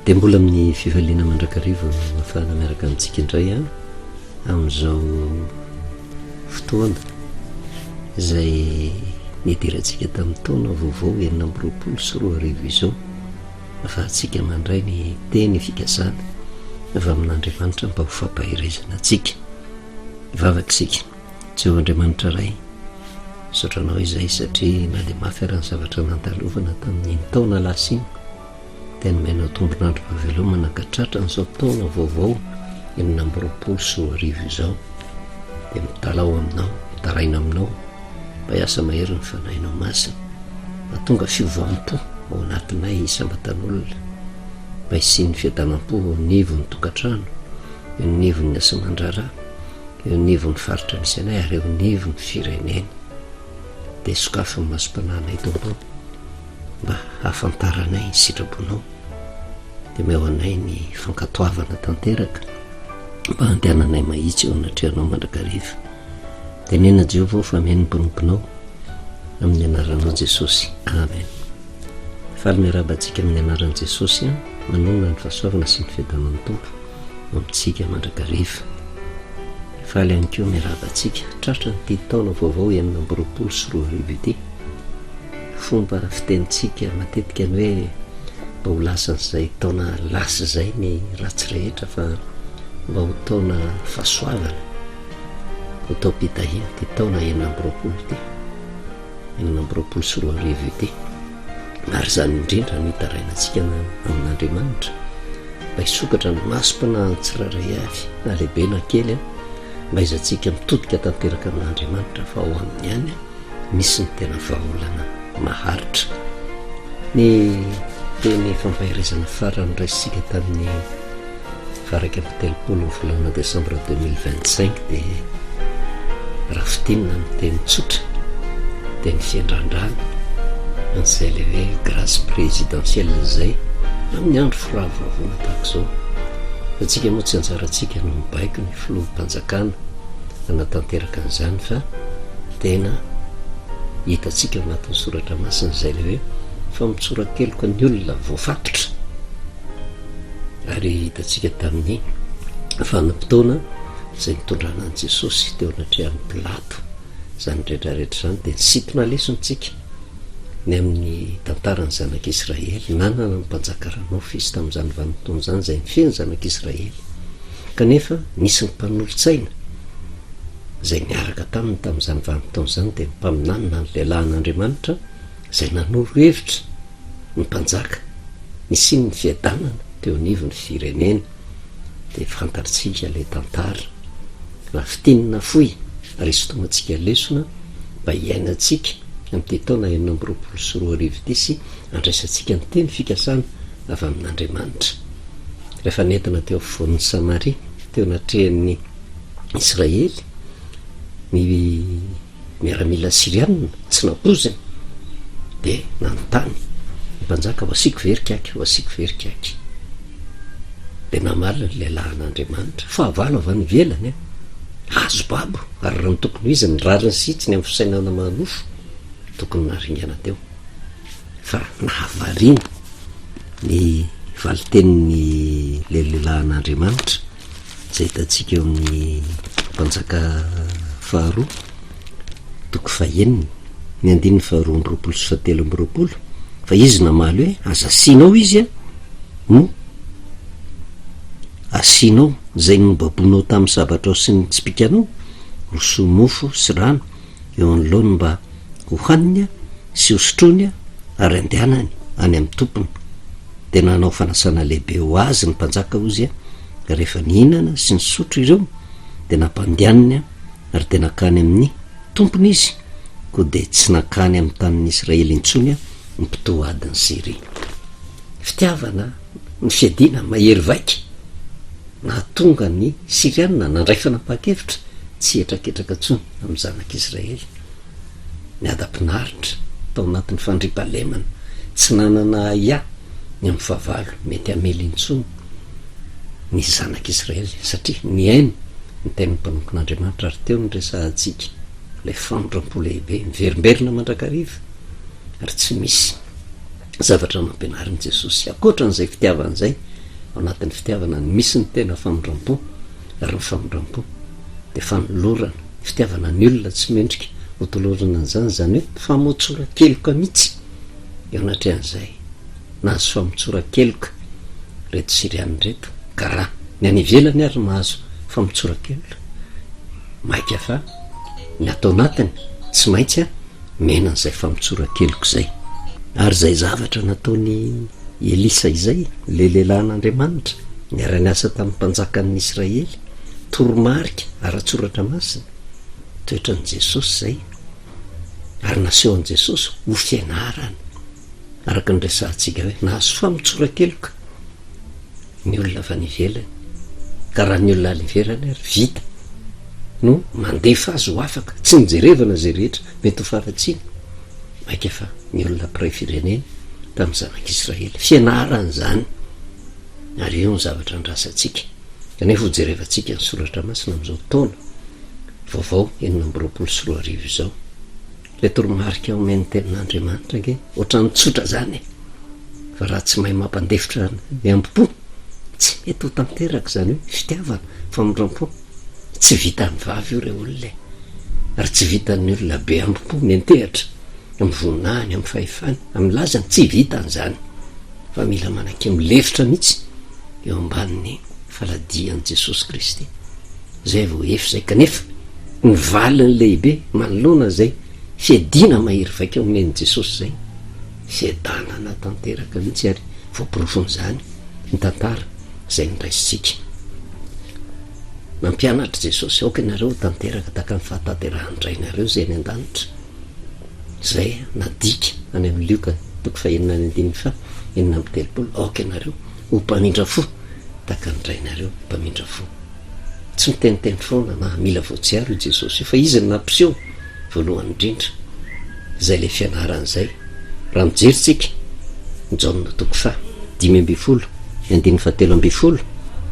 dia mbola amin'ny fivaliana mandrakarivo afahana miaraka amintsika indray a amin'izao fotoana izay nidirantsika tamin'ny taona vaovao 2024 izao afahantsika mandray ny teny fikasana avy amin'Andriamanitra mba ho fampahirezana antsika ivavakisika tsy ho Andriamanitra ray sotranao izay satria na dia mafy ara ny zavatra nandalovana tamin'ny taona lasa iny dia nomenao tombonandro fahavelomana katratra n'izao taona vaovao 2024 izao dia mitalao aminao mitaraina aminao mba hiasa mahery ny fanahinao masina mahatonga fiovavam-po ao anatinay isambatan'olona mba hisian'ny fiadanam-po nivon'ny tokantrano eo nivon'ny asa mandrara eo nivon'ny faritra misy anay ary eo nivon'ny firenena dia sokafo ny masom-pananay tompo mba hahafantaranay ny sitrabonao dia meo anay ny fankatoavana tanteraka mba handehananay mahitsy eo anatrehanao mandrakariva dia nena Jehovah fa meny mponomponao amin'ny anaranao Jesosy amen. Faly miarabantsika amin'ny anaran'i Jesosy manonona ny fahasoavana sy ny fiadanan'ny tompo amintsika mandrakariva. Faly ihany koa miarabantsika tratra nyity taona vaovao 2024 ity fomba fitenitsika matetika ny hoe mba ho lasan'izay taona lasa izay ny ratsy rehetra fa mba ho taona fahasoavana ho tao mpitahina ty taona 2024 ity 2024 ity ary izany indrindra no hitarainantsika amin'Andriamanitra mba hisokatra ny masom-panahiny tsiraray avy na lehibe na kely mba izantsika mitodika tanteraka amin'Andriamanitra fa ho amin'ny ihany misy ny tena vahaolana maharitra. Ny teny fampahirezana farany raisitsika tamin'ny faraka am-telopolo volana Desambra 2025 dia raha fitinina ny teny tsotra dia ny fiandrandrana an'izay le hoe grâce présidentielle izay amin'ny andro firahavavona tahaka izao fatsika moa tsy anjarantsika no mibaiko ny filoham-panjakana anatanteraka an'izany fa tena hitatsika anatin'ny soratra masina izay le hoe fa mitsorakeloko ny olona voafatotra ary hitatsika tamin'ny vanim-potoana izay nitondrana an'i Jesosy teo anatrehan'ny Pilato izany rehetrarehetra izany dia nisintona lesontsika ny amin'ny tantarany zanak'Israely nanana ny mpanjaka ranofisy tamin'izany vanim-potoana izany izay nifeny zanak'Israely kanefa nisy ny mpanolotsaina izay niaraka taminy tamin'izany vanim-potoana izany dia mpaminanina ny lehilahin'Andriamanitra izay nanoro hevitra ny mpanjaka nisiny ny fiadanana teo anivon'ny firenena dia fantaritsika ilay tantara raha fitinina foy ary isotomantsika lesona mba hiainantsika amin'ity taona 2024 ity sy andraisantsika ny teny fikasana avy amin'Andriamanitra. Rehefa nentina teo afovoan'ny Samaria teo anatrehan'ny Israely ny miaramila Sirianina tsy napoziny dia nanontany mpanjaka ho asiako verikaky ho asiako verikaky dia namalina ny lehilahin'Andriamanitra fahavalo avy any ivelany azo babo ary raha ny tokony izy ny rariny sitsiny amin'ny fisainana manofo tokony naringana teo fa nahavariana ny valitenin'ny lehilahin'Andriamanitra izay hitantsika eo amin'ny mpanjaka faharoa toko faheniny ny andininy faharoa amby 20 sy 17 fa izy namaly hoe aza asianao izy no asianao izay nobabonao tamin'ny zavatra ao sy ny tsipikanao roso mofo sy rano eo anoloany mba ho haniny sy hosotrony ary andehanany any amin'ny tompony dia nanao fanasana lehibe ho azy ny mpanjaka ozy rehefa nihinana sy ny sotro ireo dia nampandehaniny ary dia nakany amin'ny tompony izy koa dia tsy nakany amin'ny tanin'ny Israely intsony ny mpitoadiny Siria. Fitiavana ny fiadiana mahery vaika nahatonga ny Sirianina nandray fanapakevitra tsy etraketraka tsony amin'ny zanak'Israely ny adampinaritra tao anatin'ny fandriampahalemana tsy nanana ia ny amin'ny fahavalo mety hamely intsony ny zanak'Israely satria ny ainy ny tena mpanompon'Andriamanitra ary teo ny resahantsika ilay famondram-po lehibe miverimberina mandrakariva ary tsy misy zavatra nampianarin'i Jesosy akoatran'izay fitiavan'izay ao anatin'ny fitiavana ny misy ny tena famindram-po ary ny famindram-po de fanolorana fitiavana ny olona tsy mendrika hotolorana an'izany zany hoe famotsora keloka mihitsy eo anatrehan'izay nahazo famotsora keloka reto siriany reto ka raha ny any ivelany ary mahazo famotsora keloka maika fa ny atao anatiny tsy maintsy a menan'izay famotsora keloka zay ary zay zavatra nataony Elisa izay le lehilahin'Andriamanitra niara-ny asa tamin'ny mpanjakan'ny Israely toromarika ara-tsoratra masina toetran'i Jesosy zay ary naseho an' Jesosy ho fianarany araka ny resantsika hoe nahazo famotsora keloka ny olona avy any ivelany ka raha ny olona any ivelany ary vita no mandefa azy ho afaka tsy nijerevana zay rehetra mety ho faratsiny maika fa ny olona mpiray firenena tamin'ny zanak'Israely fianarany zany ary eo ny zavatra ndrasantsika kanefa ho jerevantsika ny soratra masina amin'izao taona vaovao 1922 izao le toromarika omen'ny tenin'Andriamanitra ke ohatrany tsotra zany fa raha tsy mahay mampandefitra ny ambo-po tsy mety ho tanteraka zany hoe fitiavana famindram-po tsy vitan'ny vavy io re olona ary tsy vitan'ny olona be ambo-po mentehatra amin'ny vonany amin'ny fahefany amin'ny lazany tsy vitan'izany fa mila manake milefitra mihitsy eo ambanin'ny faladian'i Jesosy Kristy zay vao efa zay kanefa ny valiny lehibe manoloana zay fiadina mahery vaika omen'i Jesosy zay fiadanana tanteraka mihitsy ary voaporofony ny tantara zay niraisitsika mampianatra Jesosy aoka ianareo tanteraka taka ny fahatanterahanydrainareo zay ny an-danitra zay nadika any amin'ny Lioka 9:8 aoka ianareo ho mpamindra fo taka ny drainareo mpamindra fo tsy miteniteny foana na mila voatsiaro i Jesosy fa izy ny nampiseho voalohany indrindra zay le fianaran'izay raha mijeritsika Jaona 5:10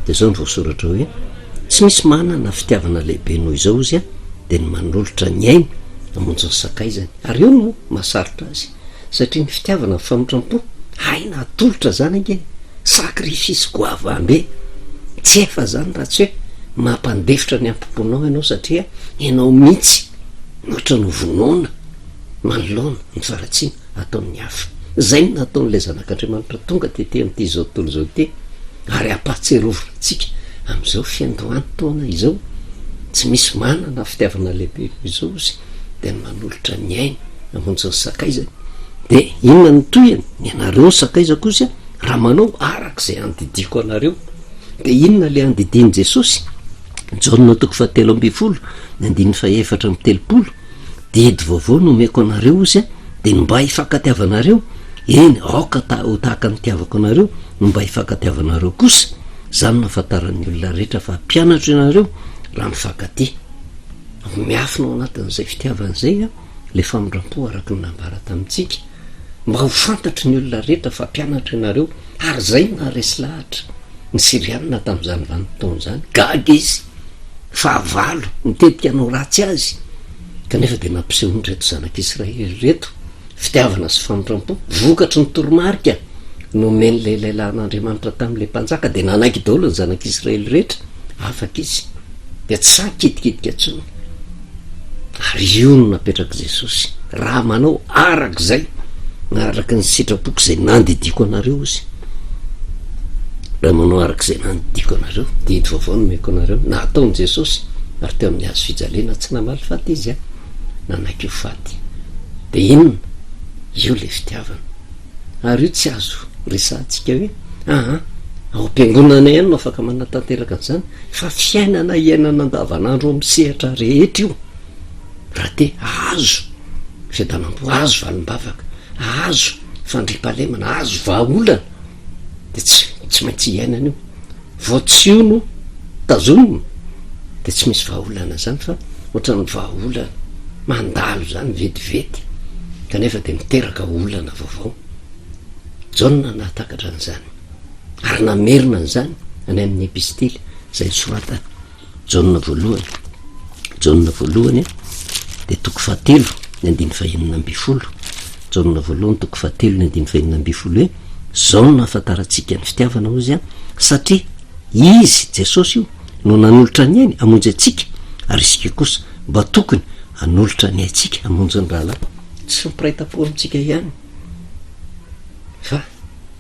de zao ny voasoratra hoe tsy misy manana fitiavana lehibe noho izao izy a de ny manolotra ny ainy namonjy ny sakaizany ary eo no mahasarotra azy satria ny fitiavana famindram-po aina atolotra zany ange sakrifisy goavambe tsy efa zany raha tsy hoe mampandefitra ny ampoponao ianao satria ianao mihitsy ohatra no vonoana manoloana ny faratsina ataon'ny hafa zay no nataon'ilay zanak'Andriamanitra tonga tete amin'ity zao tontolo zao ty ary apatserovina antsika amin'izao fiandohany taona izao tsy misy manana fitiavana lehibe izao izy de ny manolotra ny aina namonjy ny sakaizany de inona ny toyany ny anareo ny sakaiza kosa raha manao arak'izay andidiko anareo de inona le andidiny Jesosy Jaona 3:7 didy vaovao no omeko anareo izy de mba hifankatiavanareo eny aoka ho tahaka ny tiavako anareo no mba hifankatiavanareo kosa zany nafantaran'ny olona rehetra fa mpianatra ianareo raha mifankaty miafina ao anatin'izay fitiavan'izay a le famindram-po araka ny nambara tamintsika mba ho fantatry ny olona rehetra fa mpianatra ianareo ary zay naresy lahatra ny sirianina tamin'izany vanim-potoana zany gaga izy fahavalo mitetika anao ratsy azy kanefa de nampisehoany reto zanak'Israely reto fitiavana sy famindram-po vokatry ny toromarika no men'le lehilahin'Andriamanitra tamin'le mpanjaka de nanaiky daholo ny zanak'Israely rehetra afaka izy de tsy saky kidikitika tsony ary io no napetraka Jesosy raha manao arak'izay araka ny sitrapoko zay nandidiko anareo izy raha manao arak'izay nandidiko anareo didy vaovao no meko anareo na ataon'i Jesosy ary teo amin'ny hazo fijaliana tsy namaly faty izy a nanaiky ho faty de inona io le fitiavana ary io tsy azo resantsika hoe ao am-piangonana ihany no afaka manatanteraka an'izany fa fiainana iainana andavanandro amin'ny sehatra rehetra io raha te azo fiadanam-po azo valim-bavaka azo fandripalemana azo vahaolana de tsy maintsy iainana io vao tsy io no tazonina de tsy misy vahaolana zany fa ohatran'ny vahaolana mandalo zany vetivety kanefa de miteraka olana vaovao Jaona nahatakatra an'izany ary namerina an'izany any amin'ny epistily zay sorata Jaona voalohany de 7:7 Jaona voalohany 7:7 hoe zao no nahafantarantsika ny fitiavana ozy a satria izy jesosy io no nanolotra ny ainy amonjy atsika ary isika kosa mba tokony hanolotra ny aitsika hamonjy ny rahalahy tsy mipiraita-po amintsika ihany fa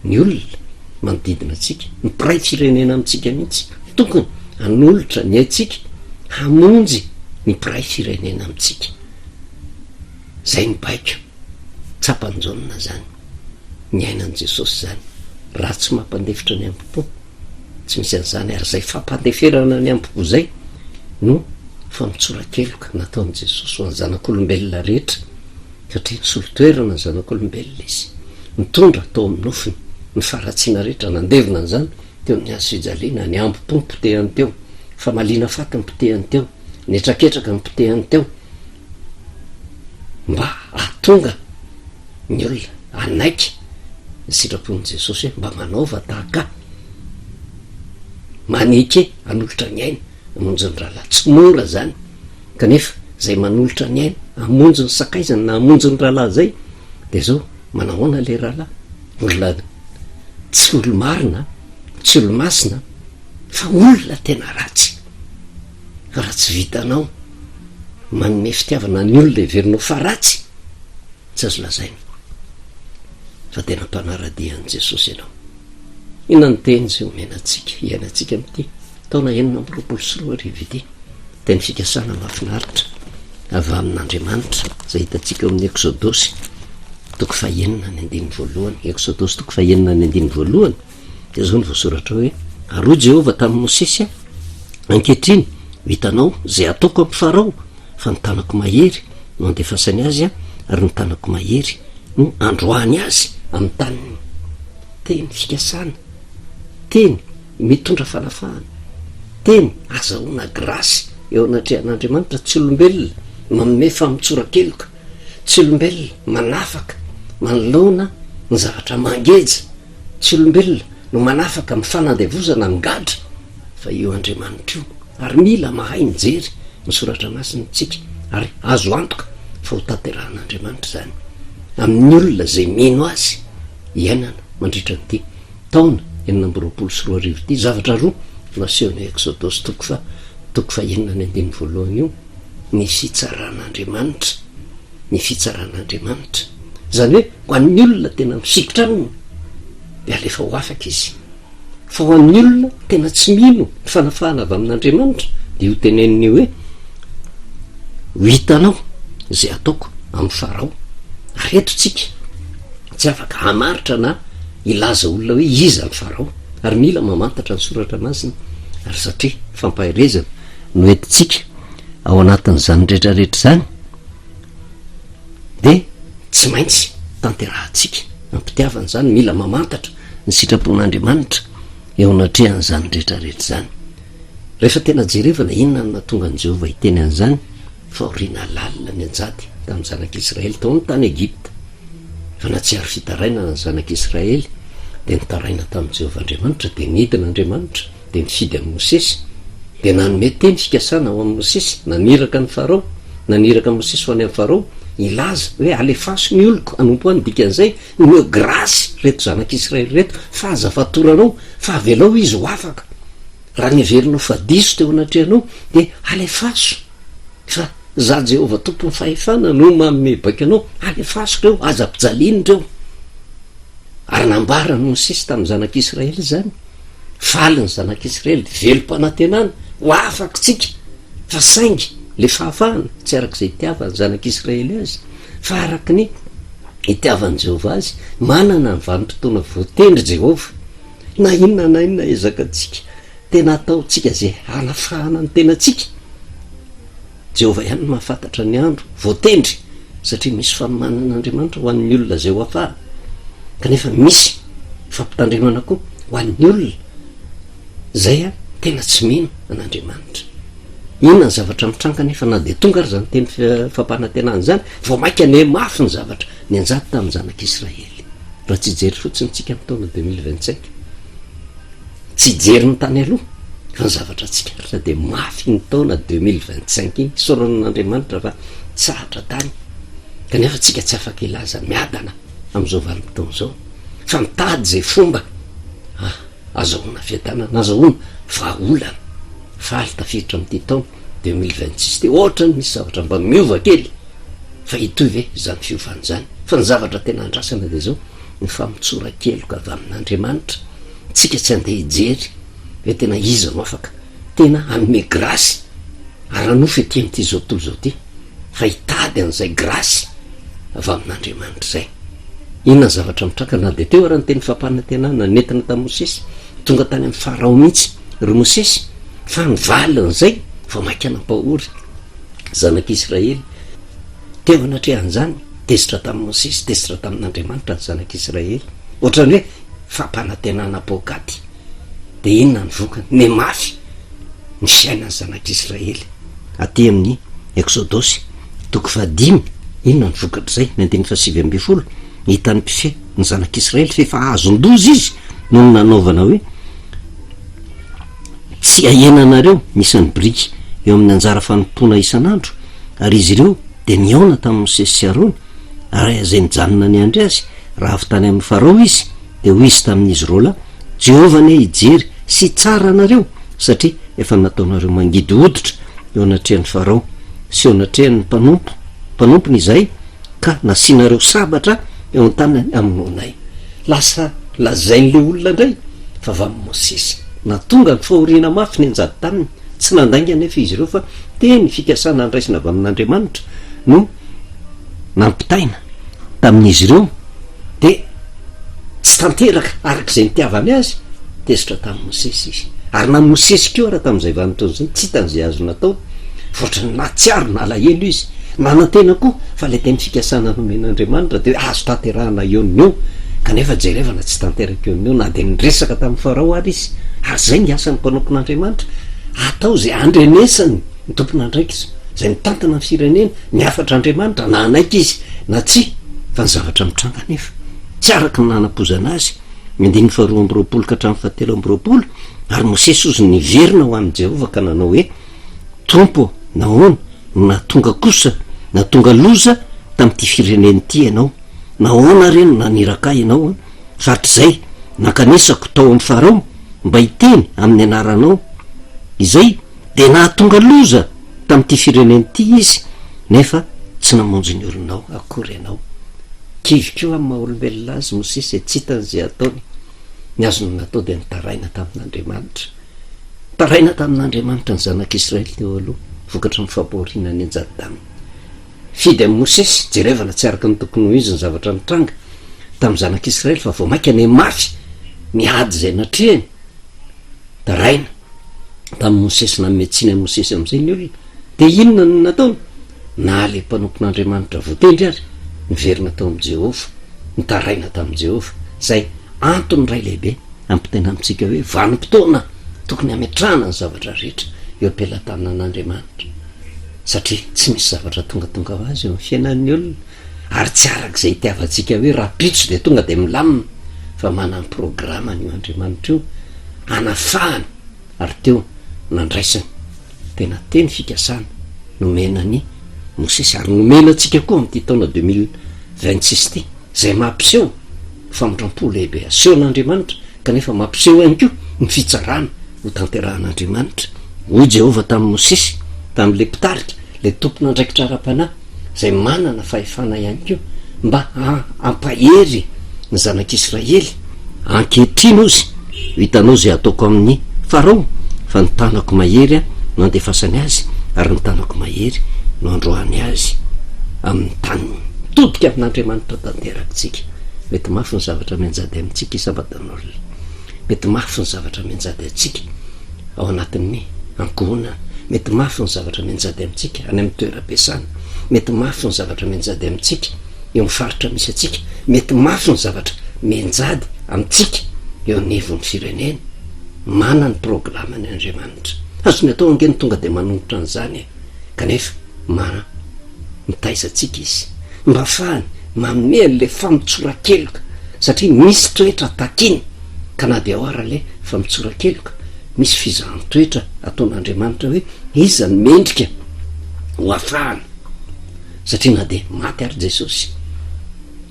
ny olona manodidina atsika mipiray firenena amintsika mihitsy tokony hanolotra ny aitsika hamonjy ny piray firenena amintsika zay mibaiko tsapanjaonina zany ny ainan' jesosy zany raha tsy mampandefitra ny ampipo tsy misy an'izany ary zay fampandeferana ny ampipo zay no fa mitsorakeloka nataon' jesosy ho any zanak'olombelona rehetra satria nisolotoerana ny zanak'olombelona izy mitondra tao amin'ny nofiny ny faratsiana rehetra nandevina n'izany teo amin'ny azo fijaliana ny ampipo nypotehany teo famaliana faty nypotehany teo ny etraketraka nypotehany teo mba ahatonga ny olona anaiky ny sitrapon'i jesosy hoe mba manaova tahaka manike hanolotra ny aina hamonjy ny rahalahy tsy mora zany kanefa zay manolotra ny aina hamonjy ny sakaizany na hamonjy ny rahalahy zay de zao manahoana le rahalahy olona tsy olo marina tsy olo masina fa olona tena ratsy fa raha tsy vitanao manome fitiavana ny olona iverinao fa ratsy tsy azo lazaina fa tena mpanaradian'i jesosy ianao ina ny teny zay omenatsika iainatsika amity taona 1924 ity teny fikasana mahafinaritra avy amin'Andriamanitra zay hitatsika amin'ny Exodosy toko fahenina ny andiny voalohany Exodosy toko fahenina ny andiny voalohany de zao ny voasoratra hoe aroa Jehova tamin'ny Mosesy ankehitriny vitanao zay ataoko amin'ny Farao fa ny tanako mahery no andefasany azy ary ny tanako mahery no androany azy amin'ny taniny teny fikasana teny mitondra fanafahana teny azahoana grasy eo anatrehan'Andriamanitra tsy olombelona manome famitsorakeloka tsy olombelona manafaka manoloana ny zavatra mangeja tsy olombelona no manafaka mifanandevozana migadra fa io Andriamanitra io ary mila mahay mijery misoratra masiny tsika ary azo antoka fa ho tanterahan'Andriamanitra zany amin'ny olona zay mino azy iainana mandritra nyity taona 1924 ity zavatra roa nasehoany Exodosy toko fahenina ny andiny voalohany io ny fitsaran'Andriamanitra ny fitsaran'Andriamanitra zany hoe ho an'ny olona tena misikitra aminy de alefa ho afaka izy fa ho an'ny olona tena tsy mino ny fanafahana avy amin'Andriamanitra de io teneniny hoe ho hitanao zay ataoko amin'ny Farao ary etotsika tsy afaka hamaritra na ilaza olona hoe iza ny Farao ary mila mamantatra ny soratra masina ary satria fampahirezana no etitsika ao anatin'izany rehetrarehetra zany de tsy maintsy tanterahantsika ampitiavana zany mila mamantatra ny sitrapon'Andriamanitra eo anatrehan'izany rehetrarehetra zany rehefa tena jerevana inona no natonga an' Jehova hiteny an'izany fa oriana lalina ny anjady tamin'ny zanak'Israely tao amin'ny tany Egipta fa natsiary fitarainana ny zanak'Israely de nitaraina tamin'i Jehova Andriamanitra de nidin'Andriamanitra de nifidy amin'ny Mosesy de nanome teny fikasana ho amin'ny Mosesy naniraka ny Farao naniraka Mosesy ho any amin'ny Farao ilaza hoe alefaso ny oloko anompo any dikan'izay no grasy reto zanak'Israely reto fa azafatoranao fa avelao izy ho afaka raha ny averinao fa diso teo anatrehanao de alefaso fa za Jehova tompony fahefana no manome baika anao alefaso reo aza-pijaliny reo ary nambara ny Mosesy tamin'ny zanak'Israely zany faly ny zanak'Israely velom-panantenana ho afaka tsika fa saingy le fahafahana tsy arak'izay itiavany zanak'Israely azy fa araky ny itiavan'i Jehova azy manana ny vanim-potoana voatendry Jehova na inona ezakatsika tena ataotsika zay hanafahana ny tenatsika Jehova ihany mahafantatra ny andro voatendry satria misy fanomanan'Andriamanitra ho an'ny olona zay ho afaha kanefa misy fampitandremana koa ho an'ny olona zay tena tsy mino an'Andriamanitra inona ny zavatra mitranga nefa na de tonga ary zany teny fampanantenana zany vao mainka ane mafy ny zavatra ny anjady tamin'ny zanak'Israely raha tsy jery fotsiny tsika amin'ny taona 2025 tsy jery ny tany aloha fa ny zavatra tsikaritra de mafy ny taona 2025 iny soran'Andriamanitra fa tsahatra tany kanefa tsika tsy afaka ilaza miadana am'izao vanim-potoana zao fa mitady zay fomba azahoana fiadanana nazahoana vaolana faly tafiditra am'ity taona 2026 de ohatra ny misy zavatra mba miova kely fa itoy ve zany fiovany zany fa ny zavatra tena andrasana de zao ny famotsora keloka avy amin'Andriamanitra tsika tsy andeha hijery hoe tena iza no afaka tena anome grasy aranofa ety am'ty zao tontolo zao ty fa hitady an'izay grasy avy amin'Andriamanitra zay. Inona zavatra mitraka na de teo ara ny teny fampanantenana nentina tamin'ny Mosesy tonga tany amin'ny Farao mihitsy ry Mosesy fa nivalin'izay vao maikanam-pahory zanak'Israely teo anatrehan'izany tezitra tamin'ny Mosesy tezitra tamin'Andriamanitra ny zanak'Israely ohatrany hoe fampanantenana apokaty de inona ny vokany ny mafy ny fiainany zanak'Israely aty amin'ny Exodosy 5 inona ny vokatr'izay 9:7 hitany mpife ny zanak'Israely fefa azon-doza izy no nanaovana hoe tsy ahenanareo misy ny briky eo amin'ny anjara fanompona isan'andro ary izy ireo de niaona tamin'ny Mosesy sy Arony ary azay nijanona ny andry azy raha avy tany amin'ny Farao izy de ho izy tamin'izy rola Jehovah ne hijery sy tsara anareo satria efa nataonareo mangidy hoditra eo anatrehan'ny Farao sy eo anatrehan'ny mpanompony izay ka nasianareo sabatra eo an-tanany amin'onay. Lasa lazain'le olona indray fa avy amin'ny Mosesy na tonga ny fahoriana mafy ny anjady taminy tsy nandainga nefa izy ireo fa teny fikasana andraisina avy amin'Andriamanitra no nampitaina tamin'izy ireo de tsy tanteraka arak'izay nitiavany azy tezitra tamin'ny Mosesy izy ary na Mosesy keo raha tamin'izay vanitaon'izay tsy hitan'izay azo natao fotrany natsiaro na alahelo izy nanantena koa fa le teny fikasana nomen'Andriamanitra de azo tanterahana eo kanefa jerevana tsy tanteraka eo na de niresaka tamin'ny Farao ary izy ary zay ny asan'ny mpanompon'Andriamanitra atao zay andrenesany ny tompon'andraikitra zay mitantana ny firenena niafatra Andriamanitra na anaiky izy na tsy fa ny zavatra mitranga nefa tsy araka ny nanam-pozana azy 2 ka hatramin'ny 7 ary Mosesy ozy niverina ho amin'ny Jehovah ka nanao hoe tompo nahoana na tonga kosa na tonga loza tamin'ity fireneny ity ianao nahoana reny naniraka ianao fatr'izay nakanesako tao amin'ny Farao mba hiteny amin'ny anaranao izay de nahatonga loza tamin'ity fireneny ity izy nefa tsy namonjy ny olonao akory ianao kivykeo amin'ny maha-olombelona azy Mosesy tsy hitan'izay ataony ny azony natao de nitaraina tamin'Andriamanitra ny zanak'Israely teo aloha vokatra ny fampahoriana ny anjady taminy fidy amin'ny Mosesy jerevana tsy araka ny tokony ho izy ny zavatra mitranga tamin'ny zanak'Israely fa vao maika ny mafy miady zay natrehany taraina tamin'ny Mosesy nametsiny amin'ny Mosesy am'izay ny olona de inona ny nataony na le mpanompon'Andriamanitra voatendry ary niverina tao amin'ny Jehovah nitaraina tamin'ny Jehovah zay antony ray lehibe ampitena amintsika hoe vanim-potoana tokony ametrahana ny zavatra rehetra eo am-pelatanana an'Andriamanitra satria tsy misy zavatra tongatonga ho azy eo amin'ny fiainan'ny olona ary tsy arak'izay itiavantsika hoe raha pitso de tonga de milamina fa manany programany io Andriamanitra io anafahany ary teo nandraisany tena teny fikasana nomenany Mosesy ary nomenantsika koa amin'ity taona 2026 ty zay mampiseho famindram-po lehibe asehon'Andriamanitra kanefa mampiseho ihany koa ny fitsarana ho tanterahan'Andriamanitra hoy Jehovah tamin'ny Mosesy tamin'le mpitarika le tompon'andraikitra ara-panahy zay manana fahefana ihany koa mba ampahery ny zanak'Israely ankehitriny ozy hitanao zay ataoko amin'ny Farao fa ny tanako mahery no andefasany azy ary ny tanako mahery no androany azy amin'ny tany todika amin'Andriamanitra tanterakitsika mety mafy ny zavatra mianjady amintsika isabadan'olona mety mafy ny zavatra mianjady atsika ao anatin'ny ankohonana mety mafy ny zavatra mianjady amintsika any amin'ny toeram-piasana mety mafy ny zavatra mianjady amintsika eo amin'ny faritra misy atsika mety mafy ny zavatra mianjady amintsika eo anivon'ny firenena mana ny programany Andriamanitra azony atao angeny tonga de manombotra an'izany kanefa mana mitaizatsika izy mba afahany manome an'le famitsorakeloka satria misy toetra takiny ka na de ao ara le famitsorakeloka misy fizahany toetra ataon'Andriamanitra hoe iza ny mendrika ho afahany satria na de maty ary Jesosy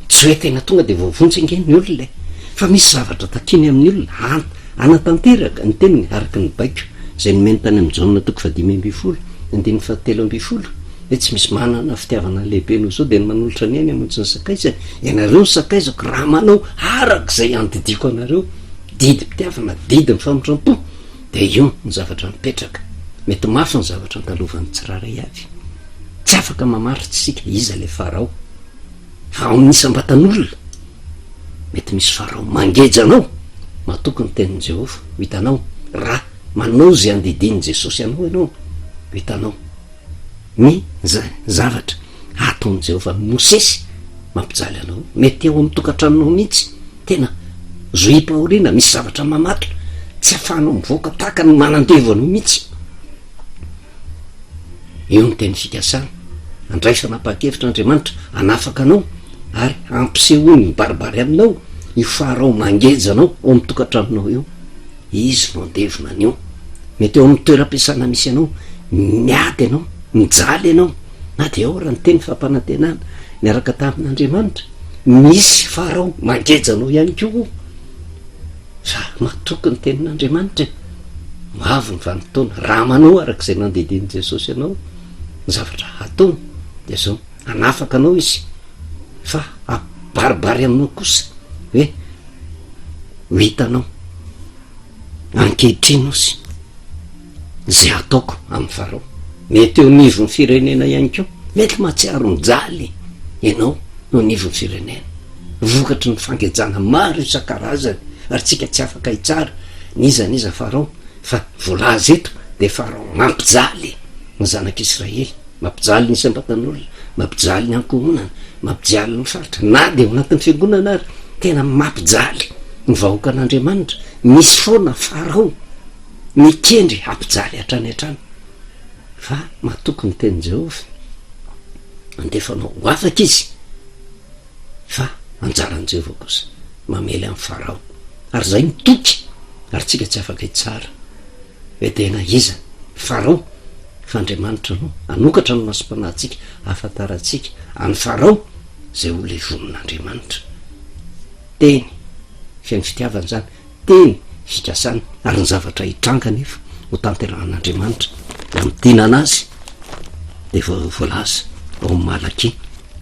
tsy hoe tena tonga de voavonjy angeny ny olona fa misy zavatra takiny amin'ny olona anatanteraka ny teniny araky ny baiko zay nomeny tany amin'ny jaona toko 5 andiny 7 hoe tsy misy manana fitiavana lehibe no zao de ny manolotra ny ainy amontsy ny sakaizany ianareo ny sakaizako raha manao arak'izay andidiko anareo didy mpitiavana didy mifamotram-po de io ny zavatra mipetraka mety mafy ny zavatra antalovany tsiraray avy tsy afaka mamaritra sika iza le farao fa ao nisambatan'olona mety misy farao mangejanao matoky ny tenin'i Jehova hitanao raha manao zay andidiny Jesosy anao ianao hitanao ny zavatra ataon'i Jehova Mosesy mampijaly anao mety eo amin'ny tokantranonao mihitsy tena zoim-pahoriana misy zavatra mamatona tsy afahanao mivoaka tahaka ny manandevo anao mihitsy io ny teny fikasana andray fanapa-kevitra Andriamanitra anafaka anao ary ampisehoany ny baribary aminao io farao mangejanao ao amin'ny tokantranonao io izy no andevona an'io mety eo amin'ny toeram-piasana misy anao miady anao mijaly ianao na de ao raha ny teny fampanantenana miaraka tamin'Andriamanitra misy farao mangejanao ihany ko fa matoky ny tenin'Andriamanitra mavo ny vanimpotoana raha manao arak'izay nandidiny Jesosy ianao ny zavatra ataony de zao anafaka anao izy fa abaribary aminao kosa hoe ho hitanao ankehitrino sy zay ataoko amin'ny farao mety eo nivon'ny firenena ihany ko mety mahatsiaro mijaly ianao no nivon'ny firenena vokatry ny fangejana maro isan-karazany ary tsika tsy afaka hitsara niza farao fa volaza eto de farao mampijaly ny zanak'Israely mampijaly ny isambatan'olona mampijaly ny ankohonana mampijaly ny faritra na de ao anatin'ny fiangonana ary tena mampijaly ny vahoaka an'Andriamanitra misy foana farao mikendry hampijaly hatrany hatrany fa matoky ny teny Jehova andefanao ho afaka izy fa anjaran'i Jehova kosa mamely amin'ny farao ary zay mitoky ary tsika tsy afaka hitsara hoe tena iza farao fa Andriamanitra no anokatra ny masom-panahintsika ahafantarantsika any farao zay ho le vonin'Andriamanitra teny fiainy fitiavana zany teny fikasana ary ny zavatra hitranga nefa ho tanterahan'Andriamanitra amitiana anazy de voalaza ao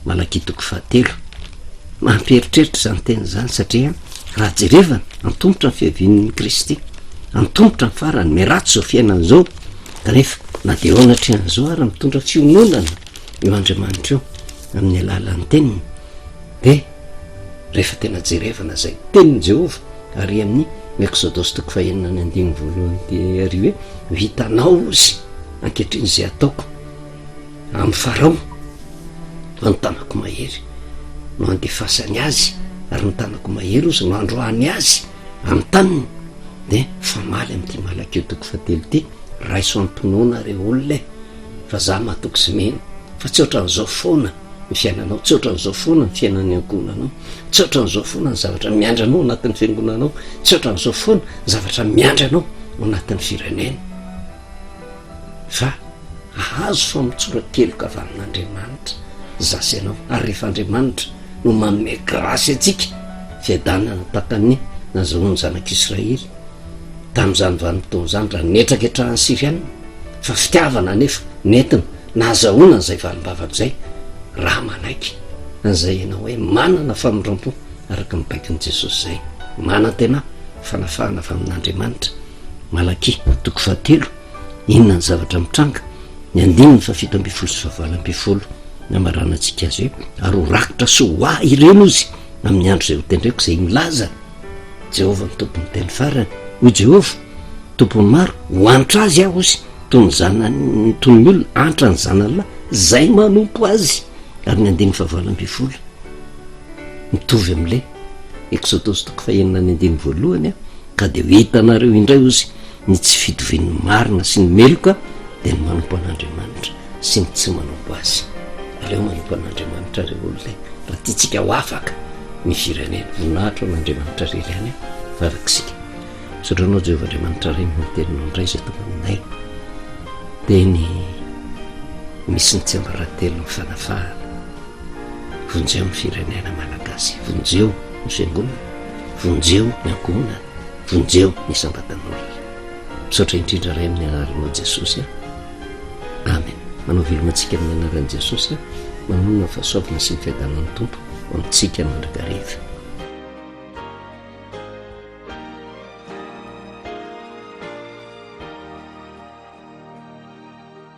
Malaky toko 7 mampieritreritra zany teny zany satria raha jerevana antombotra ny fiavin'ny Kristy antombotra ny farany miratsy zao fiainana zao kanefa na de onatrean'izao ary mitondra fiononana io Andriamanitra io amin'ny alalan'ny teniny de rehefa tena jerevana zay tenin'i Jehova ary amin'ny Exodus toko 4:9 ary hoe vitanao izy ankehitriny zay ataoko amin'ny farao no tanako mahery no andefasany azy ary ny tanako mahery ozy no androany azy amin'ny taniny de famaly amin'ity Malaky toko 7 ty raiso ampinoana re olona fa za mahatoky sy meno fa tsy ohatran'izao foana ny fiainanao tsy ohatran'izao foana ny fiainan'ny ankohonanao tsy ohatran'izao foana ny zavatra miandranao anatin'ny fiangonanao tsy ohatran'izao foana zavatra miandranao anatin'ny firenena fa ahazo fa mitsorakeloka avy amin'Andriamanitra zasy ianao ary rehefa Andriamanitra no manome grasy atsika fiadanana takan'ny nazahoany zanak'Israely tamin'izany vanimpotoana zany raha netraka etrahany Siriana fa fitiavana nefa nentina nazahoana n'izay valim-bavaka zay raha manaiky an'izay ianao hoe manana famondram-po araka ny baikin'i Jesosy zay manantena fanafahana avy amin'Andriamanitra Malaky toko 7 inona ny zavatra mitranga ny 7:7 namarana antsika azy hoe ary ho rakitra sy ho ah ireno izy amin'ny andro zay ho tendreko zay milaza Jehova ny tompony teny farany hoy Jehova tompony maro ho antra azy aho izy toy ny zanany toy ny olona antra ny zanan'lahy zay manompo azy ary ny 7:7 mitovy am'le Exodus toko 4:9 ka de ho hitanareo indray ozy ny tsy fitovin'ny marina sy ny meloka de ny manompo an'Andriamanitra sy ny tsy manompo azy aleo manompo an'Andriamanitra re olona raha tiatsika ho afaka ny firenena voninahitra an'Andriamanitra rery ihany varakisika sodranao Jehova Andriamanitra reny mateninao indray zay tonga aminay teny misy ny tsy ambaratelo ny fanafahana vonjeo ny firenena malagasy vonjeo ny fiangonana vonjeo ny ankohonana vonjeo ny sambatan'olona misaotra indrindra ray amin'ny anaranao Jesosy amen. Manao velomantsika amin'ny anaran'i Jesosy manonona fahasoavana sy ny fiadanan'ny tompo ho amintsika mandrakariva.